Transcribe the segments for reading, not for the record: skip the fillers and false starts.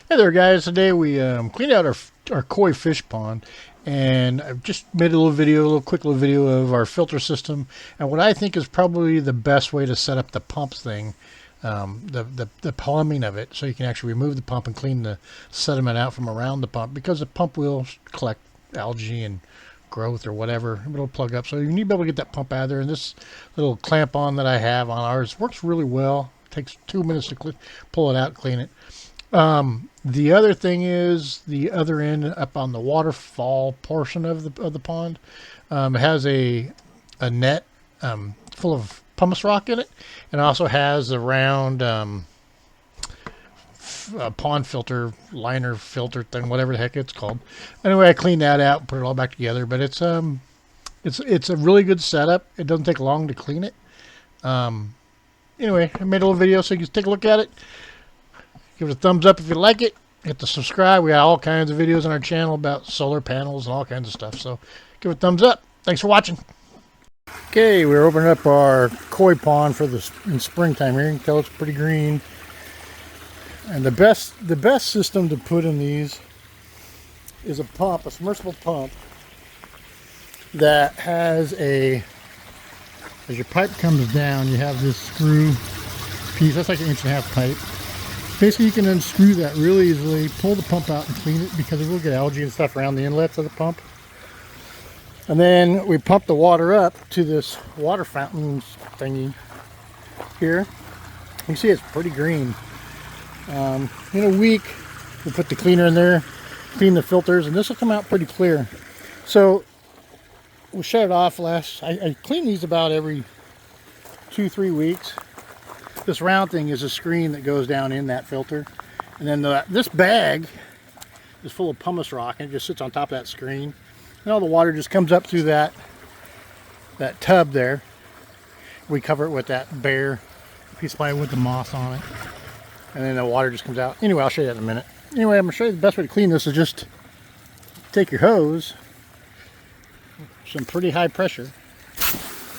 Hey there, guys. Today we cleaned out our koi fish pond, and I've just made a little quick little video of our filter system and what I think is probably the best way to set up the pump thing, the plumbing of it, so you can actually remove the pump and clean the sediment out from around the pump, because the pump will collect algae and growth or whatever. It'll plug up, so you need to be able to get that pump out of there. And this little clamp on that I have on ours works really well. It takes 2 minutes to pull it out, clean it. The other thing is the other end up on the waterfall portion of the pond. It has a net full of pumice rock in it, and also has a round pond filter, liner filter thing, whatever the heck it's called. Anyway, I cleaned that out and put it all back together. But it's a really good setup. It doesn't take long to clean it. Anyway, I made a little video so you can take a look at it. Give it a thumbs up if you like it. Hit the subscribe. We got all kinds of videos on our channel about solar panels and all kinds of stuff. So give it a thumbs up. Thanks for watching. Okay, we're opening up our koi pond for in springtime here. You can tell it's pretty green. And the best system to put in these is a pump, a submersible pump that has as your pipe comes down, you have this screw piece. That's like an 1.5 inch pipe. Basically, you can unscrew that really easily, pull the pump out and clean it, because it will get algae and stuff around the inlets of the pump. And then we pump the water up to this water fountain thingy here. You can see it's pretty green. In a week, we'll put the cleaner in there, clean the filters, and this will come out pretty clear. So we'll shut it off. I clean these about every 2-3 weeks. This round thing is a screen that goes down in that filter, and then this bag is full of pumice rock, and it just sits on top of that screen, and all the water just comes up through that tub there. We cover it with that bare piece of plywood with the moss on it, and then the water just comes out. Anyway, I'll show you that in a minute. Anyway, I'm going to show you the best way to clean this is just take your hose, some pretty high pressure,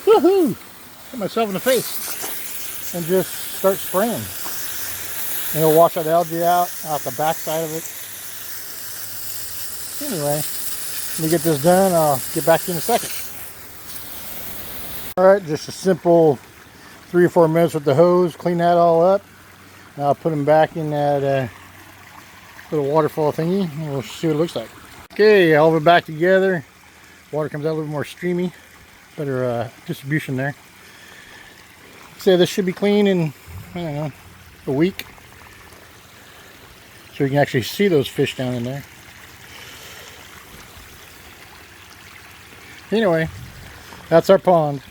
woohoo, hit myself in the face, and just start spraying. And it'll wash that algae out the back side of it. Anyway, let me get this done. I'll get back to you in a second. Alright, just a simple 3 or 4 minutes with the hose. Clean that all up. Now I'll put them back in that little waterfall thingy, and we'll see what it looks like. Okay, all of it back together. Water comes out a little more streamy. Better distribution there. So this should be clean in, I don't know, a week. So you can actually see those fish down in there. Anyway, that's our pond.